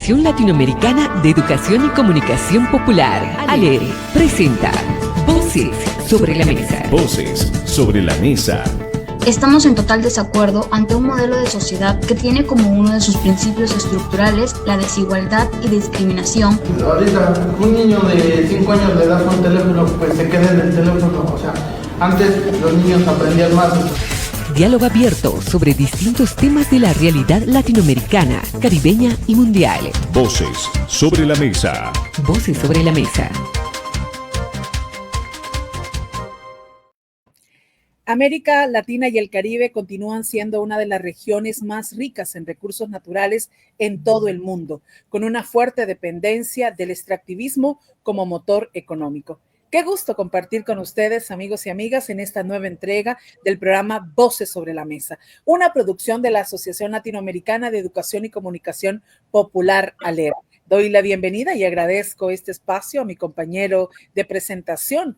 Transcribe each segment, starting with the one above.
Asociación Latinoamericana de Educación y Comunicación Popular, ALER, presenta Voces sobre la Mesa. Voces sobre la Mesa. Estamos en total desacuerdo ante un modelo de sociedad que tiene como uno de sus principios estructurales la desigualdad y discriminación. Ahorita un niño de 5 años le das un teléfono, pues se queda en el teléfono. O sea, antes los niños aprendían más. Diálogo abierto sobre distintos temas de la realidad latinoamericana, caribeña y mundial. Voces sobre la Mesa. Voces sobre la Mesa. América Latina y el Caribe continúan siendo una de las regiones más ricas en recursos naturales en todo el mundo, con una fuerte dependencia del extractivismo como motor económico. Qué gusto compartir con ustedes, amigos y amigas, en esta nueva entrega del programa Voces sobre la Mesa, una producción de la Asociación Latinoamericana de Educación y Comunicación Popular, ALER. Doy la bienvenida y agradezco este espacio a mi compañero de presentación,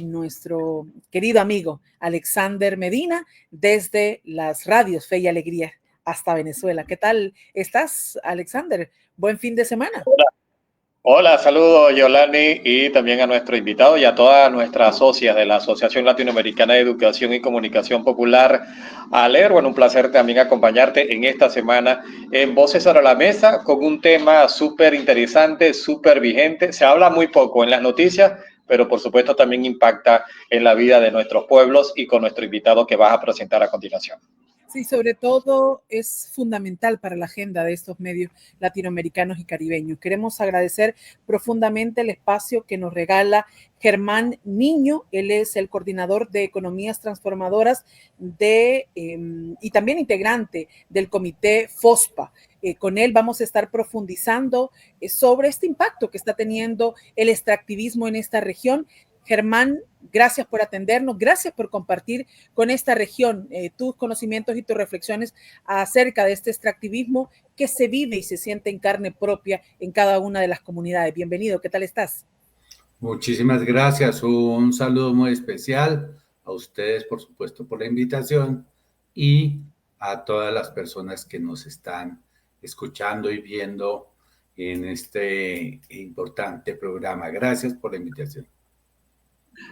nuestro querido amigo Alexander Medina, desde las radios Fe y Alegría hasta Venezuela. ¿Qué tal estás, Alexander? Buen fin de semana. Hola, saludos Yolani y también a nuestro invitado y a todas nuestras socias de la Asociación Latinoamericana de Educación y Comunicación Popular, ALER. Bueno, un placer también acompañarte en esta semana en Voces sobre la Mesa con un tema súper interesante, súper vigente. Se habla muy poco en las noticias, pero por supuesto también impacta en la vida de nuestros pueblos y con nuestro invitado que vas a presentar a continuación. Sí, sobre todo es fundamental para la agenda de estos medios latinoamericanos y caribeños. Queremos agradecer profundamente el espacio que nos regala Germán Niño. Él es el coordinador de Economías Transformadoras y también integrante del comité FOSPA. Con él vamos a estar profundizando sobre este impacto que está teniendo el extractivismo en esta región. Germán, gracias por atendernos, gracias por compartir con esta región tus conocimientos y tus reflexiones acerca de este extractivismo que se vive y se siente en carne propia en cada una de las comunidades. Bienvenido, ¿qué tal estás? Muchísimas gracias, un saludo muy especial a ustedes, por supuesto, por la invitación y a todas las personas que nos están escuchando y viendo en este importante programa. Gracias por la invitación.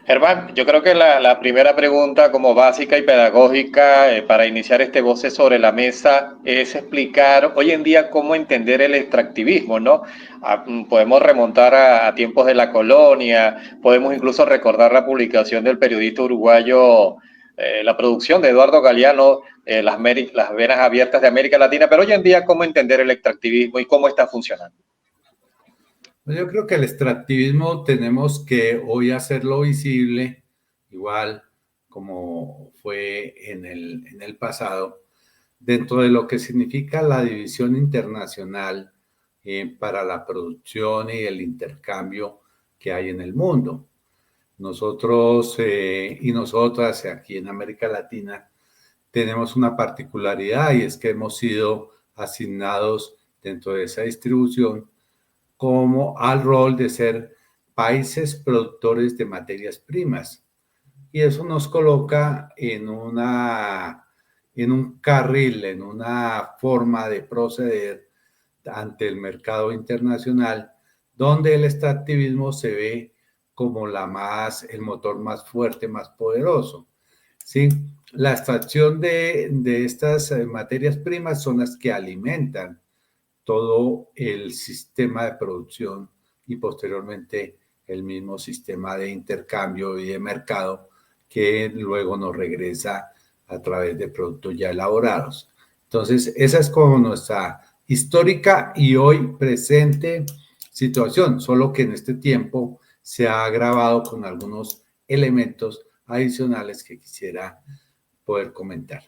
Germán, yo creo que la primera pregunta como básica y pedagógica para iniciar este Voces sobre la Mesa es explicar hoy en día cómo entender el extractivismo, ¿no? Podemos remontar a tiempos de la colonia, podemos incluso recordar la publicación del periodista uruguayo, la producción de Eduardo Galeano, las venas abiertas de América Latina, pero hoy en día cómo entender el extractivismo y cómo está funcionando. Yo creo que el extractivismo tenemos que hoy hacerlo visible, igual como fue en el pasado, dentro de lo que significa la división internacional para la producción y el intercambio que hay en el mundo. Nosotros y nosotras aquí en América Latina tenemos una particularidad y es que hemos sido asignados dentro de esa distribución como al rol de ser países productores de materias primas. Y eso nos coloca en un carril, en una forma de proceder ante el mercado internacional, donde el extractivismo se ve como el motor más fuerte, más poderoso. ¿Sí? La extracción de estas materias primas son las que alimentan todo el sistema de producción y posteriormente el mismo sistema de intercambio y de mercado que luego nos regresa a través de productos ya elaborados. Entonces, esa es como nuestra histórica y hoy presente situación, solo que en este tiempo se ha agravado con algunos elementos adicionales que quisiera poder comentar.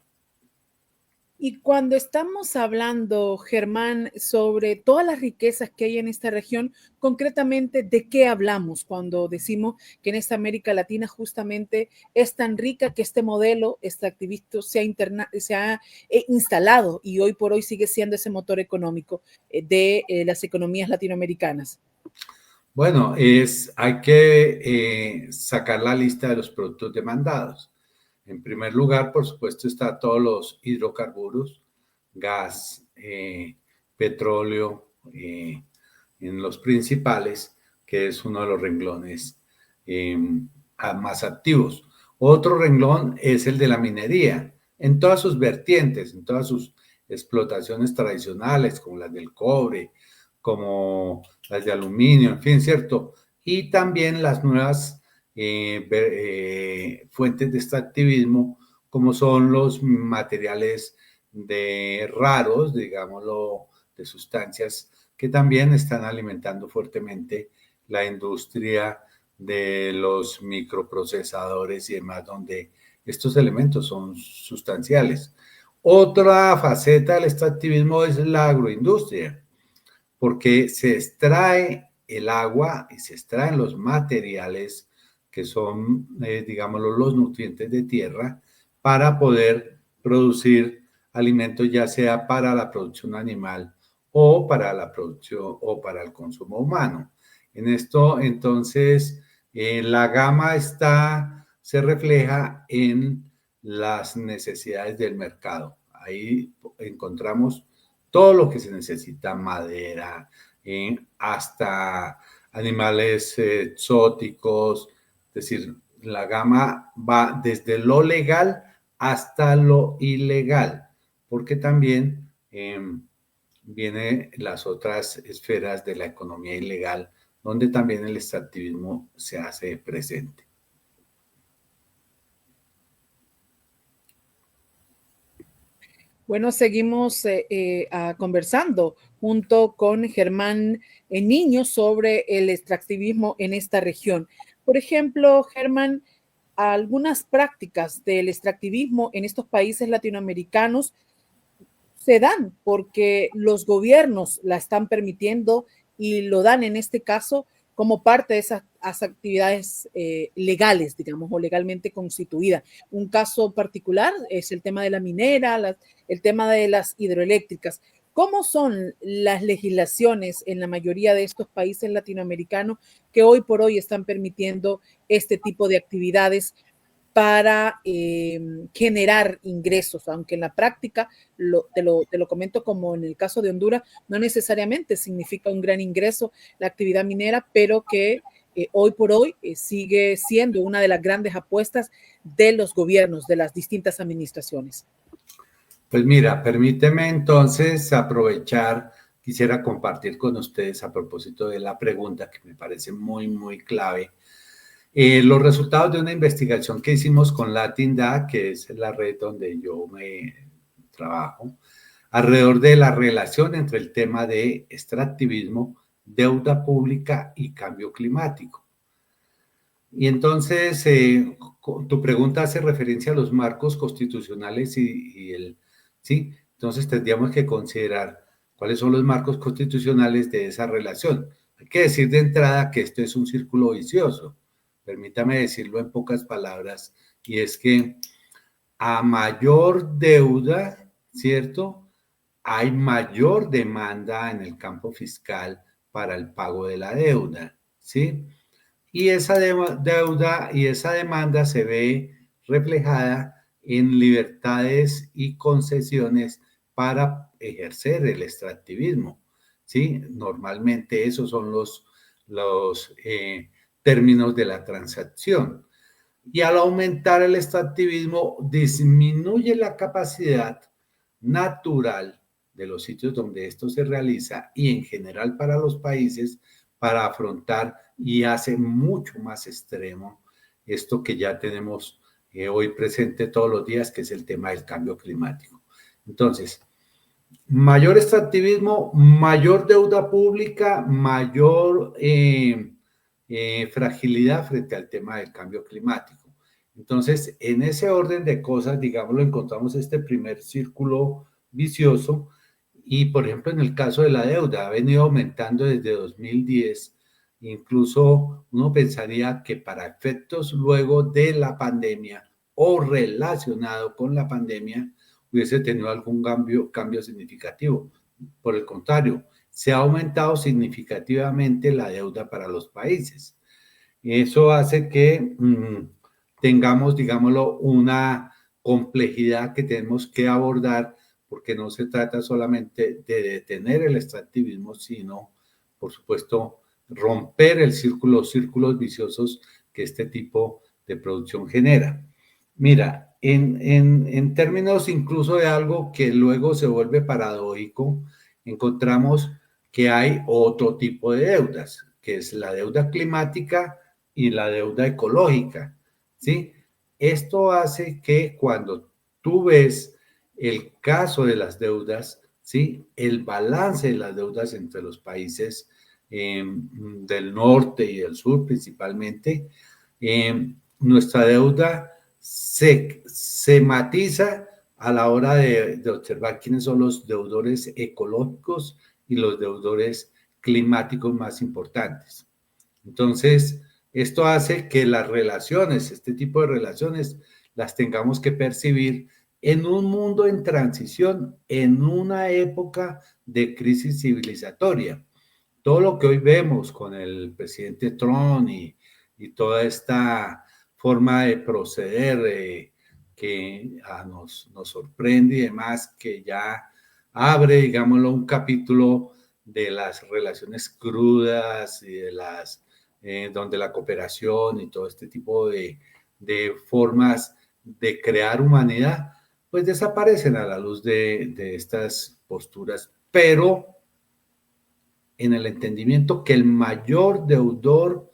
Y cuando estamos hablando, Germán, sobre todas las riquezas que hay en esta región, concretamente, ¿de qué hablamos cuando decimos que en esta América Latina justamente es tan rica que este modelo extractivista se ha instalado y hoy por hoy sigue siendo ese motor económico de las economías latinoamericanas? Bueno, hay que sacar la lista de los productos demandados. En primer lugar, por supuesto, está todos los hidrocarburos, gas, petróleo, en los principales, que es uno de los renglones más activos. Otro renglón es el de la minería, en todas sus vertientes, en todas sus explotaciones tradicionales, como las del cobre, como las de aluminio, en fin, ¿cierto? Y también las nuevas fuentes de extractivismo, como son los materiales raros, digámoslo, de sustancias que también están alimentando fuertemente la industria de los microprocesadores y demás, donde estos elementos son sustanciales. Otra faceta del extractivismo es la agroindustria, porque se extrae el agua y se extraen los materiales que son, digámoslo, los nutrientes de tierra para poder producir alimentos, ya sea para la producción animal o para la producción o para el consumo humano. En esto, entonces, la gama se refleja en las necesidades del mercado. Ahí encontramos todo lo que se necesita, madera, hasta animales exóticos, es decir, la gama va desde lo legal hasta lo ilegal, porque también vienen las otras esferas de la economía ilegal, donde también el extractivismo se hace presente. Bueno, seguimos conversando junto con Germán Niño sobre el extractivismo en esta región. Por ejemplo, Germán, algunas prácticas del extractivismo en estos países latinoamericanos se dan porque los gobiernos la están permitiendo y lo dan en este caso como parte de esas actividades legales, digamos, o legalmente constituidas. Un caso particular es el tema de la minera, el tema de las hidroeléctricas. ¿Cómo son las legislaciones en la mayoría de estos países latinoamericanos que hoy por hoy están permitiendo este tipo de actividades para generar ingresos, aunque en la práctica, te lo comento como en el caso de Honduras, no necesariamente significa un gran ingreso la actividad minera, pero que hoy por hoy sigue siendo una de las grandes apuestas de los gobiernos, de las distintas administraciones? Pues mira, permíteme entonces aprovechar, quisiera compartir con ustedes a propósito de la pregunta que me parece muy, muy clave. Los resultados de una investigación que hicimos con LatinDA, que es la red donde yo me trabajo, alrededor de la relación entre el tema de extractivismo, deuda pública y cambio climático. Y entonces, tu pregunta hace referencia a los marcos constitucionales ¿sí? Entonces tendríamos que considerar cuáles son los marcos constitucionales de esa relación. Hay que decir de entrada que esto es un círculo vicioso. Permítame decirlo en pocas palabras, y es que a mayor deuda, ¿cierto? Hay mayor demanda en el campo fiscal para el pago de la deuda, ¿sí? Y esa deuda y esa demanda se ve reflejada en libertades y concesiones para ejercer el extractivismo, ¿sí? Normalmente esos son los términos de la transacción. Y al aumentar el extractivismo, disminuye la capacidad natural de los sitios donde esto se realiza y en general para los países para afrontar, y hace mucho más extremo esto que ya tenemos hoy presente todos los días, que es el tema del cambio climático. Entonces, mayor extractivismo, mayor deuda pública, mayor fragilidad frente al tema del cambio climático. Entonces, en ese orden de cosas, digámoslo, encontramos este primer círculo vicioso y, por ejemplo, en el caso de la deuda, ha venido aumentando desde 2010. Incluso uno pensaría que para efectos luego de la pandemia o relacionado con la pandemia hubiese tenido algún cambio significativo. Por el contrario, se ha aumentado significativamente la deuda para los países. Eso hace que tengamos, digámoslo, una complejidad que tenemos que abordar porque no se trata solamente de detener el extractivismo, sino, por supuesto, romper los círculos viciosos que este tipo de producción genera. Mira, en términos incluso de algo que luego se vuelve paradójico, encontramos que hay otro tipo de deudas, que es la deuda climática y la deuda ecológica, ¿sí? Esto hace que cuando tú ves el caso de las deudas, ¿sí? El balance de las deudas entre los países del norte y del sur principalmente, nuestra deuda se matiza a la hora de observar quiénes son los deudores ecológicos y los deudores climáticos más importantes. Entonces, esto hace que las relaciones, este tipo de relaciones, las tengamos que percibir en un mundo en transición, en una época de crisis civilizatoria. Todo lo que hoy vemos con el presidente Trump y toda esta forma de proceder que nos sorprende y demás, que ya abre, digámoslo, un capítulo de las relaciones crudas y de donde la cooperación y todo este tipo de formas de crear humanidad, pues desaparecen a la luz de estas posturas, pero en el entendimiento que el mayor deudor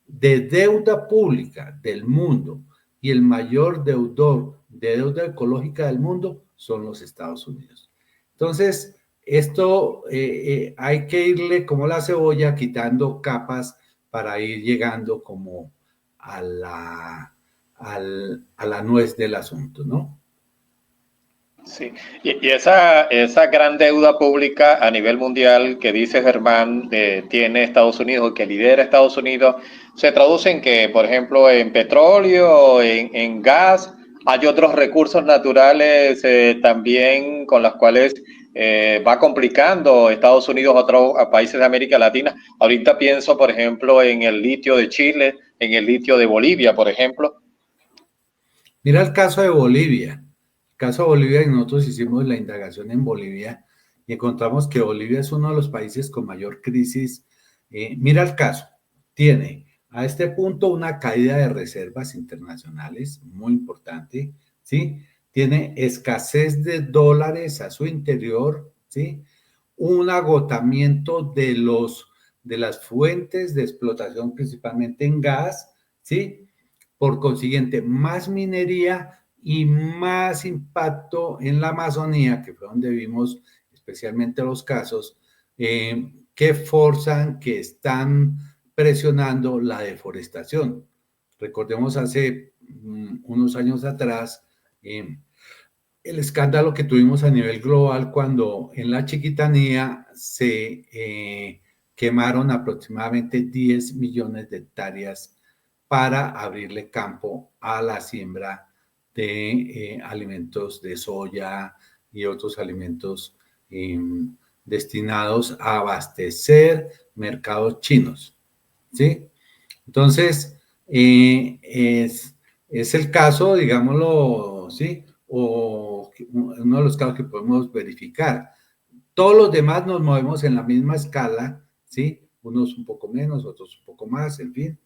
de deuda pública del mundo y el mayor deudor de deuda ecológica del mundo son los Estados Unidos. Entonces, esto hay que irle como la cebolla quitando capas para ir llegando como a la nuez del asunto, ¿no? Sí, y esa gran deuda pública a nivel mundial que dice Germán tiene Estados Unidos, que lidera Estados Unidos, se traduce en que, por ejemplo, en petróleo, en gas, hay otros recursos naturales también con los cuales va complicando Estados Unidos a países de América Latina. Ahorita pienso, por ejemplo, en el litio de Chile, en el litio de Bolivia, por ejemplo. Mira el caso de Bolivia. Caso de Bolivia, y nosotros hicimos la indagación en Bolivia y encontramos que Bolivia es uno de los países con mayor crisis. Mira el caso, tiene a este punto una caída de reservas internacionales muy importante, ¿sí? Tiene escasez de dólares a su interior, ¿sí? Un agotamiento de las fuentes de explotación, principalmente en gas, ¿sí? Por consiguiente, más minería y más impacto en la Amazonía, que fue donde vimos especialmente los casos, que forzan, que están presionando la deforestación. Recordemos hace unos años atrás el escándalo que tuvimos a nivel global cuando en la Chiquitanía se quemaron aproximadamente 10 millones de hectáreas para abrirle campo a la siembra de alimentos de soya y otros alimentos destinados a abastecer mercados chinos, ¿sí? Entonces, es el caso, digámoslo, ¿sí? O uno de los casos que podemos verificar. Todos los demás nos movemos en la misma escala, ¿sí? Unos un poco menos, otros un poco más, en fin,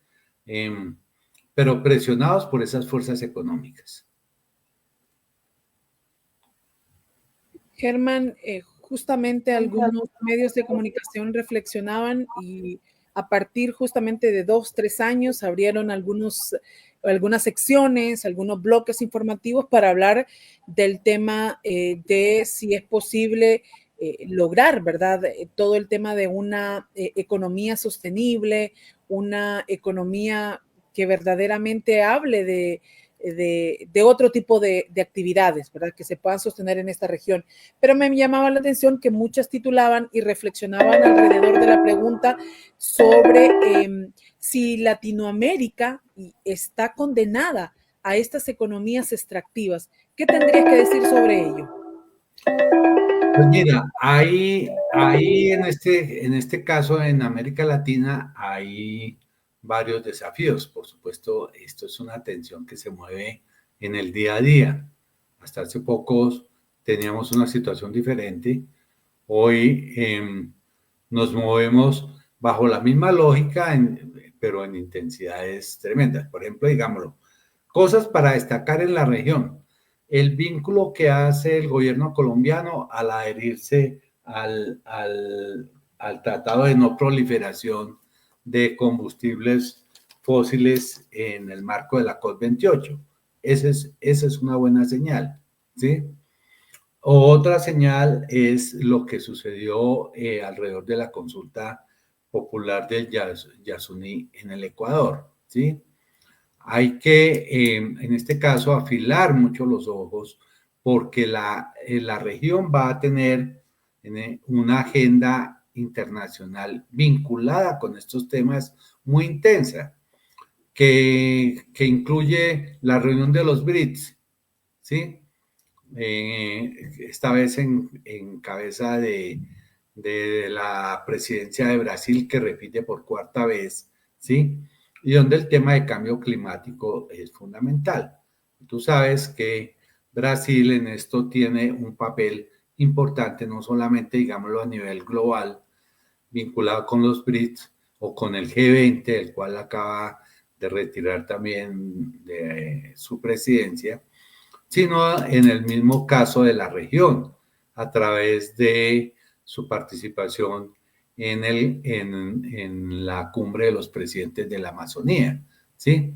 pero presionados por esas fuerzas económicas. Germán, justamente algunos medios de comunicación reflexionaban y a partir justamente de 2-3 años abrieron algunas secciones, algunos bloques informativos para hablar del tema de si es posible lograr, ¿verdad? Todo el tema de una economía sostenible, una economía que verdaderamente hable de otro tipo de actividades, ¿verdad? Que se puedan sostener en esta región. Pero me llamaba la atención que muchas titulaban y reflexionaban alrededor de la pregunta sobre si Latinoamérica está condenada a estas economías extractivas. ¿Qué tendrías que decir sobre ello? Pues mira, ahí en este caso en América Latina hay varios desafíos. Por supuesto, esto es una tensión que se mueve en el día a día. Hasta hace pocos teníamos una situación diferente. Hoy nos movemos bajo la misma lógica, pero en intensidades tremendas. Por ejemplo, digámoslo, cosas para destacar en la región. El vínculo que hace el gobierno colombiano al adherirse al Tratado de No Proliferación de Combustibles Fósiles en el marco de la COP28. Esa es una buena señal, ¿sí? Otra señal es lo que sucedió alrededor de la consulta popular del Yasuní en el Ecuador, ¿sí? Hay que, en este caso, afilar mucho los ojos porque la región va a tener una agenda internacional vinculada con estos temas muy intensa, que incluye la reunión de los BRICS, ¿sí? Esta vez en cabeza de la presidencia de Brasil, que repite por cuarta vez, ¿sí? Y donde el tema de cambio climático es fundamental. Tú sabes que Brasil en esto tiene un papel importante, no solamente, digámoslo, a nivel global, vinculado con los BRICS o con el G20, el cual acaba de retirar también de su presidencia, sino en el mismo caso de la región, a través de su participación en la cumbre de los presidentes de la Amazonía, ¿sí?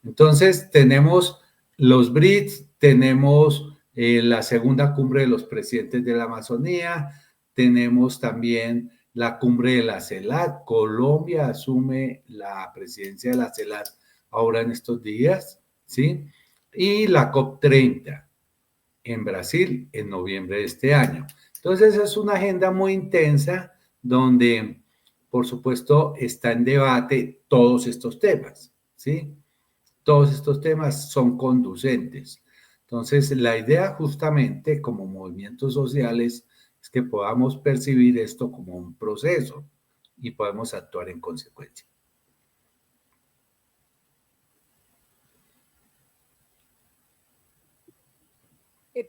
Entonces, tenemos los BRICS, tenemos la segunda cumbre de los presidentes de la Amazonía, tenemos también la cumbre de la CELAC. Colombia asume la presidencia de la CELAC ahora en estos días, ¿sí? Y la COP30 en Brasil en noviembre de este año. Entonces es una agenda muy intensa donde, por supuesto, está en debate todos estos temas, ¿sí? Todos estos temas son conducentes. Entonces, la idea justamente como movimientos sociales es que podamos percibir esto como un proceso y podemos actuar en consecuencia.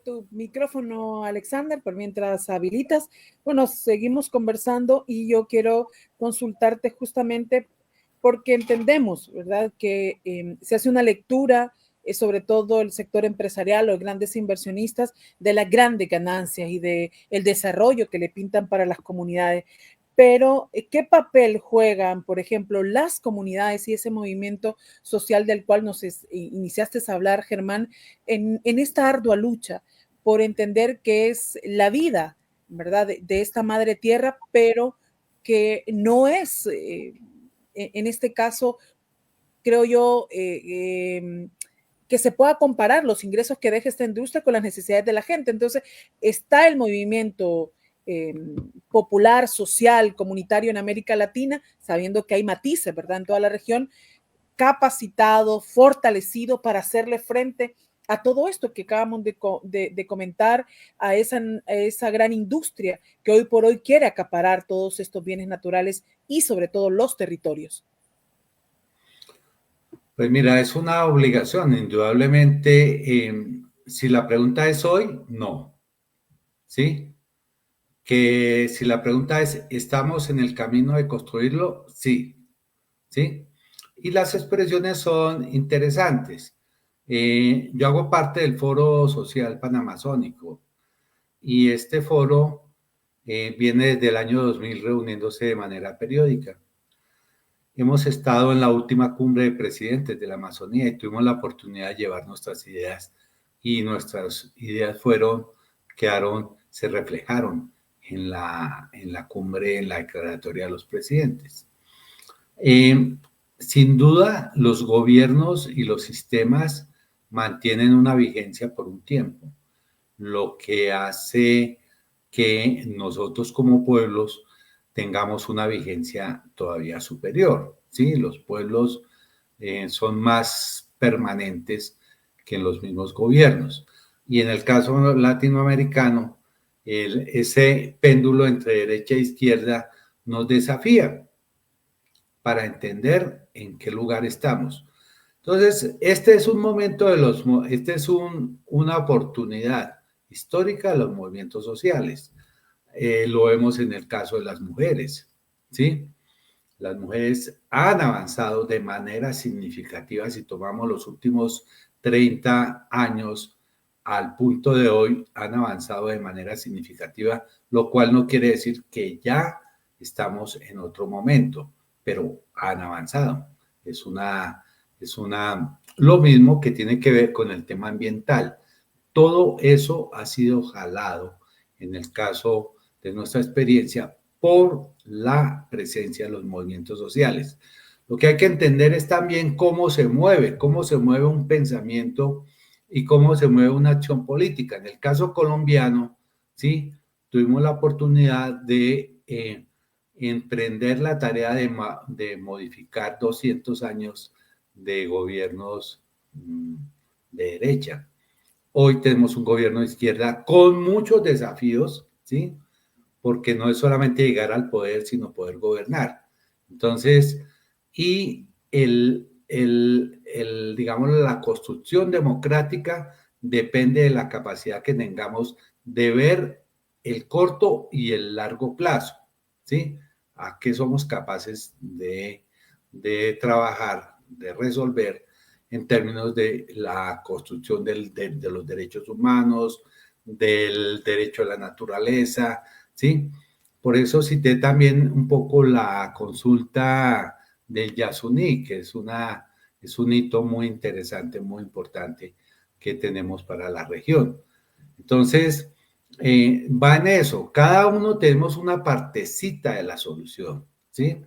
Tu micrófono, Alexander, por mientras habilitas. Bueno, seguimos conversando y yo quiero consultarte justamente porque entendemos, ¿verdad?, que se hace una lectura, sobre todo el sector empresarial o grandes inversionistas, de las grandes ganancias y del desarrollo que le pintan para las comunidades. Pero, ¿qué papel juegan, por ejemplo, las comunidades y ese movimiento social del cual nos iniciaste a hablar, Germán, en esta ardua lucha por entender que es la vida, ¿verdad?, de esta madre tierra, pero que no es, en este caso, creo yo, que se pueda comparar los ingresos que deja esta industria con las necesidades de la gente. Entonces, está el movimiento popular, social, comunitario en América Latina, sabiendo que hay matices, ¿verdad?, en toda la región, capacitado, fortalecido para hacerle frente a todo esto que acabamos de comentar, a esa gran industria que hoy por hoy quiere acaparar todos estos bienes naturales y sobre todo los territorios. Pues mira, es una obligación, indudablemente. Si la pregunta es hoy, no, ¿sí? Que si la pregunta es, ¿estamos en el camino de construirlo? Sí, ¿sí? Y las expresiones son interesantes. Yo hago parte del Foro Social Panamazónico y este foro viene desde el año 2000 reuniéndose de manera periódica. Hemos estado en la última cumbre de presidentes de la Amazonía y tuvimos la oportunidad de llevar nuestras ideas y nuestras ideas se reflejaron en la cumbre, en la declaratoria de los presidentes. Sin duda, los gobiernos y los sistemas mantienen una vigencia por un tiempo, lo que hace que nosotros como pueblos tengamos una vigencia todavía superior, ¿sí? Los pueblos son más permanentes que en los mismos gobiernos. Y en el caso latinoamericano, ese péndulo entre derecha e izquierda nos desafía para entender en qué lugar estamos. Entonces, este es un momento una oportunidad histórica de los movimientos sociales. Lo vemos en el caso de las mujeres, ¿sí? Las mujeres han avanzado de manera significativa si tomamos los últimos 30 años al punto de hoy, han avanzado de manera significativa, lo cual no quiere decir que ya estamos en otro momento, pero han avanzado. Lo mismo que tiene que ver con el tema ambiental. Todo eso ha sido jalado en el caso de nuestra experiencia por la presencia de los movimientos sociales. Lo que hay que entender es también cómo se mueve un pensamiento y cómo se mueve una acción política. En el caso colombiano, ¿sí? Tuvimos la oportunidad de emprender la tarea de modificar 200 años de gobiernos de derecha. Hoy tenemos un gobierno de izquierda con muchos desafíos, ¿sí? Porque no es solamente llegar al poder, sino poder gobernar. Entonces, y digamos, la construcción democrática depende de la capacidad que tengamos de ver el corto y el largo plazo, ¿sí? A qué somos capaces de trabajar, de resolver en términos de la construcción de los derechos humanos, del derecho a la naturaleza, ¿sí? Por eso cité también un poco la consulta del Yasuní, que es un hito muy interesante, muy importante que tenemos para la región. Entonces, va en eso. Cada uno tenemos una partecita de la solución, ¿sí?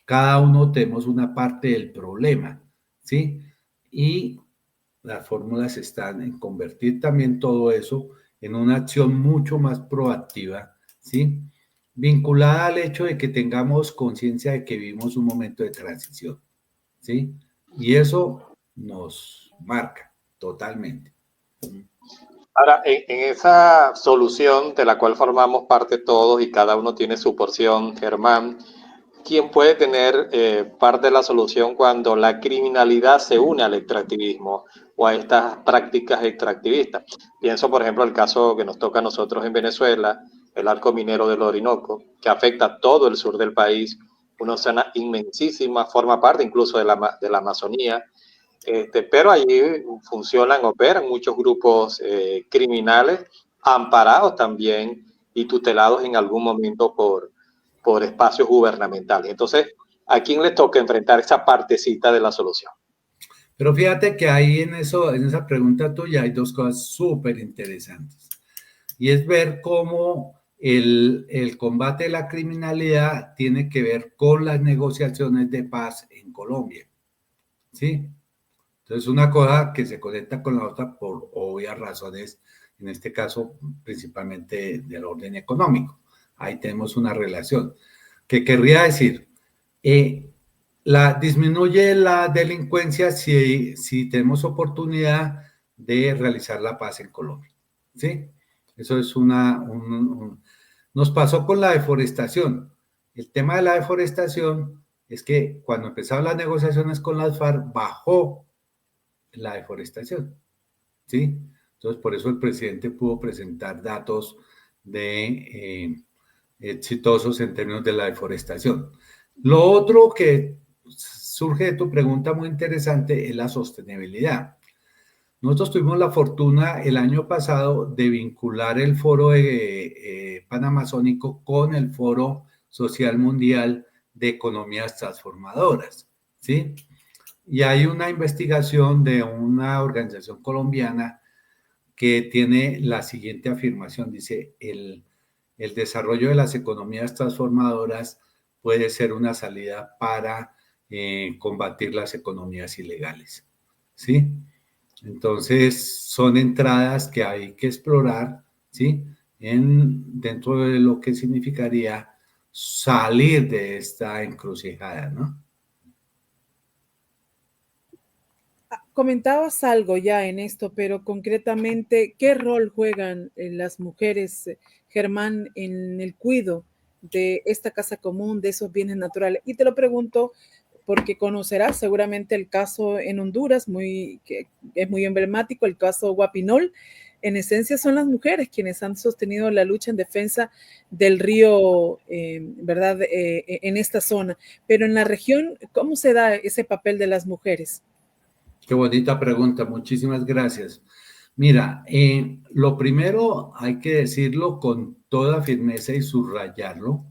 Cada uno tenemos una parte del problema, ¿sí? Y las fórmulas están en convertir también todo eso en una acción mucho más proactiva, ¿sí? Vinculada al hecho de que tengamos conciencia de que vivimos un momento de transición, ¿sí? Y eso nos marca totalmente. Ahora, en esa solución de la cual formamos parte todos y cada uno tiene su porción, Germán, ¿quién puede tener parte de la solución cuando la criminalidad se une al extractivismo o a estas prácticas extractivistas? Pienso, por ejemplo, el caso que nos toca a nosotros en Venezuela, el arco minero del Orinoco, que afecta a todo el sur del país, una zona inmensísima, forma parte incluso de la Amazonía, pero allí funcionan, operan muchos grupos criminales, amparados también y tutelados en algún momento por espacios gubernamentales. Entonces, ¿a quién le toca enfrentar esa partecita de la solución? Pero fíjate que ahí en esa pregunta tuya hay dos cosas súper interesantes. Y es ver cómo el combate de la criminalidad tiene que ver con las negociaciones de paz en Colombia. ¿Sí? Entonces, una cosa que se conecta con la otra por obvias razones, en este caso, principalmente del orden económico. Ahí tenemos una relación. ¿Qué querría decir? Disminuye la delincuencia si tenemos oportunidad de realizar la paz en Colombia. ¿Sí? Eso es nos pasó con la deforestación. El tema de la deforestación es que cuando empezaron las negociaciones con las FARC, bajó la deforestación, ¿sí? Entonces, por eso el presidente pudo presentar datos exitosos en términos de la deforestación. Lo otro que surge de tu pregunta muy interesante es la sostenibilidad. Nosotros tuvimos la fortuna el año pasado de vincular el foro panamazónico con el Foro Social Mundial de Economías Transformadoras, ¿sí? Y hay una investigación de una organización colombiana que tiene la siguiente afirmación, dice, el desarrollo de las economías transformadoras puede ser una salida para combatir las economías ilegales, ¿sí? Entonces, son entradas que hay que explorar, ¿sí? Dentro de lo que significaría salir de esta encrucijada, ¿no? Comentabas algo ya en esto, pero concretamente, ¿qué rol juegan las mujeres, Germán, en el cuidado de esta casa común, de esos bienes naturales? Y te lo pregunto porque conocerás seguramente el caso en Honduras, que es muy emblemático, el caso Guapinol, en esencia son las mujeres quienes han sostenido la lucha en defensa del río, ¿verdad? En esta zona. Pero en la región, ¿cómo se da ese papel de las mujeres? Qué bonita pregunta, muchísimas gracias. Mira, lo primero hay que decirlo con toda firmeza y subrayarlo,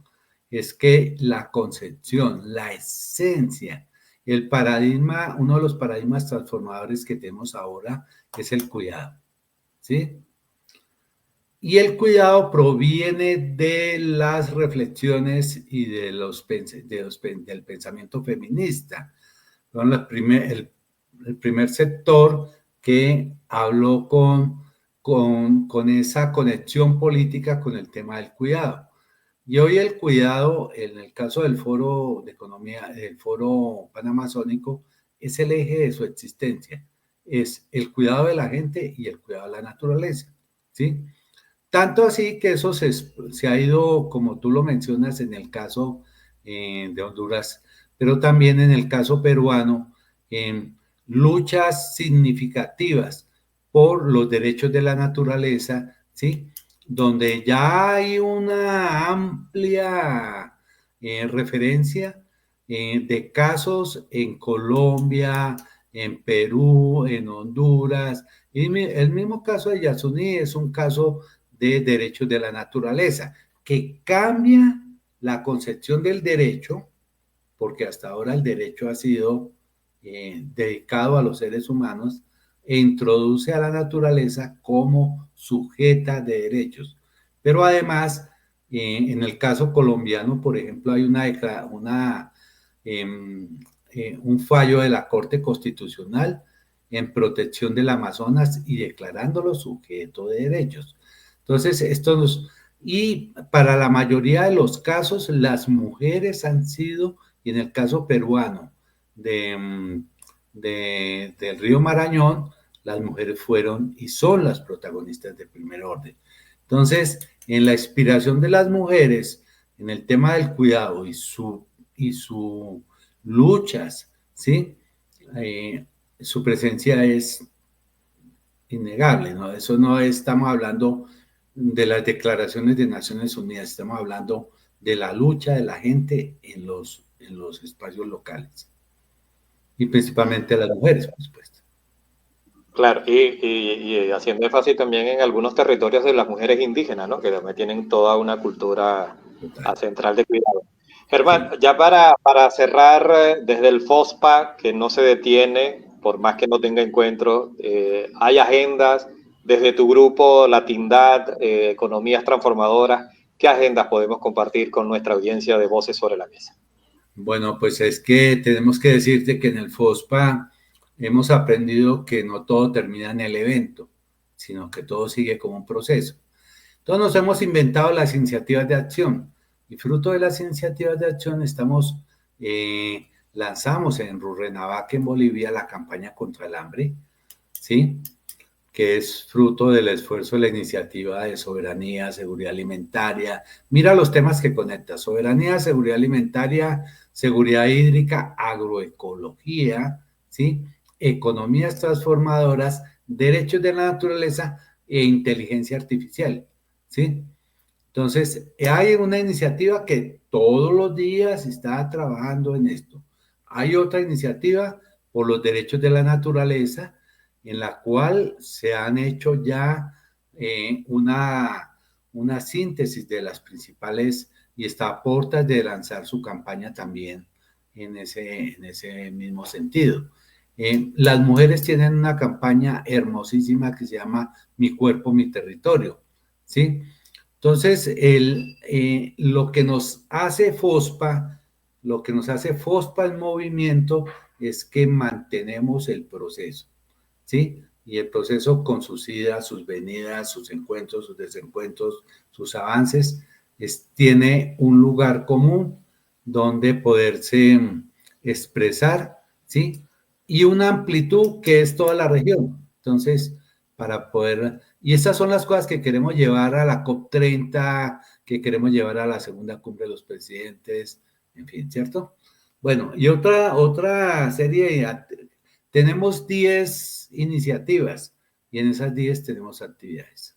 es que la concepción, la esencia, el paradigma, uno de los paradigmas transformadores que tenemos ahora es el cuidado, ¿sí? Y el cuidado proviene de las reflexiones y del pensamiento feminista. Son el primer sector que habló con esa conexión política con el tema del cuidado. Y hoy el cuidado, en el caso del Foro de Economía, del Foro Panamazónico, es el eje de su existencia. Es el cuidado de la gente y el cuidado de la naturaleza, ¿sí? Tanto así que eso se ha ido, como tú lo mencionas, en el caso de Honduras, pero también en el caso peruano, en luchas significativas por los derechos de la naturaleza, ¿sí? Donde ya hay una amplia referencia de casos en Colombia, en Perú, en Honduras. Y el mismo caso de Yasuní es un caso de derechos de la naturaleza, que cambia la concepción del derecho, porque hasta ahora el derecho ha sido dedicado a los seres humanos, e introduce a la naturaleza como sujeta de derechos. Pero además, en el caso colombiano, por ejemplo, hay un fallo de la Corte Constitucional en protección del Amazonas y declarándolo sujeto de derechos. Entonces, y para la mayoría de los casos, las mujeres han sido, y en el caso peruano del río Marañón, las mujeres fueron y son las protagonistas de primer orden. Entonces, en la inspiración de las mujeres, en el tema del cuidado y sus luchas, ¿sí? Su presencia es innegable, ¿no? Eso no estamos hablando de las declaraciones de Naciones Unidas, estamos hablando de la lucha de la gente en los espacios locales y principalmente de las mujeres, por supuesto. Claro, y haciendo énfasis también en algunos territorios de las mujeres indígenas, ¿no? Que también tienen toda una cultura central de cuidado. Germán, sí. Ya para cerrar, desde el FOSPA, que no se detiene, por más que no tenga encuentros, hay agendas desde tu grupo, Latindad, Economías Transformadoras. ¿Qué agendas podemos compartir con nuestra audiencia de Voces sobre la Mesa? Bueno, pues es que tenemos que decirte que en el FOSPA hemos aprendido que no todo termina en el evento, sino que todo sigue como un proceso. Entonces nos hemos inventado las iniciativas de acción y fruto de las iniciativas de acción lanzamos en Rurrenabaque, en Bolivia, la campaña contra el hambre, ¿sí? Que es fruto del esfuerzo de la iniciativa de soberanía, seguridad alimentaria. Mira los temas que conecta: soberanía, seguridad alimentaria, seguridad hídrica, agroecología, ¿sí? Economías transformadoras, derechos de la naturaleza e inteligencia artificial, ¿sí? Entonces, hay una iniciativa que todos los días está trabajando en esto. Hay otra iniciativa por los derechos de la naturaleza, en la cual se han hecho ya una síntesis de las principales y está a puertas de lanzar su campaña también en ese mismo sentido. Las mujeres tienen una campaña hermosísima que se llama Mi Cuerpo, Mi Territorio, ¿sí? Entonces, lo que nos hace FOSPA en movimiento es que mantenemos el proceso, ¿sí? Y el proceso con sus idas, sus venidas, sus encuentros, sus desencuentros, sus avances, tiene un lugar común donde poderse expresar, ¿sí? Y una amplitud que es toda la región. Entonces, para poder... Y esas son las cosas que queremos llevar a la COP30, que queremos llevar a la segunda cumbre de los presidentes, en fin, ¿cierto? Bueno, y otra serie, tenemos 10 iniciativas y en esas 10 tenemos actividades.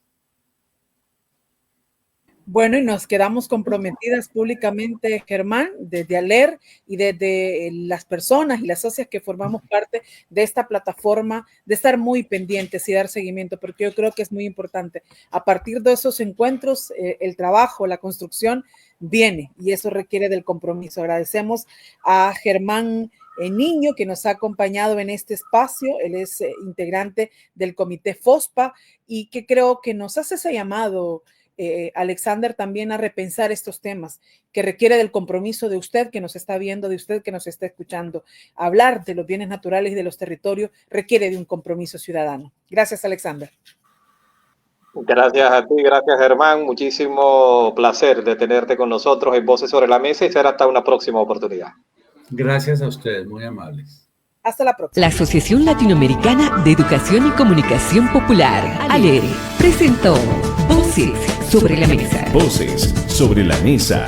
Bueno, y nos quedamos comprometidas públicamente, Germán, desde ALER y desde las personas y las socias que formamos parte de esta plataforma, de estar muy pendientes y dar seguimiento, porque yo creo que es muy importante. A partir de esos encuentros, el trabajo, la construcción viene y eso requiere del compromiso. Agradecemos a Germán Niño, que nos ha acompañado en este espacio. Él es integrante del Comité FOSPA y que creo que nos hace ese llamado, Alexander, también a repensar estos temas, que requiere del compromiso de usted que nos está viendo, de usted que nos está escuchando. Hablar de los bienes naturales y de los territorios requiere de un compromiso ciudadano. Gracias, Alexander. Gracias a ti, gracias Germán. Muchísimo placer de tenerte con nosotros en Voces sobre la Mesa y será hasta una próxima oportunidad. Gracias a ustedes, muy amables. Hasta la próxima. La Asociación Latinoamericana de Educación y Comunicación Popular, ALER, presentó Voces sobre la Mesa. Voces sobre la Mesa.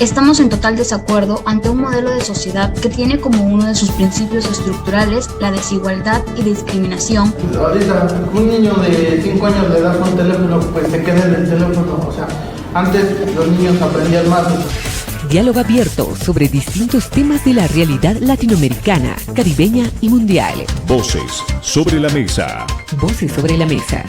Estamos en total desacuerdo ante un modelo de sociedad que tiene como uno de sus principios estructurales la desigualdad y discriminación. Ahorita un niño de 5 años le das un teléfono, pues se queda en el teléfono. O sea, antes los niños aprendían más. Diálogo abierto sobre distintos temas de la realidad latinoamericana, caribeña y mundial. Voces sobre la Mesa. Voces sobre la Mesa.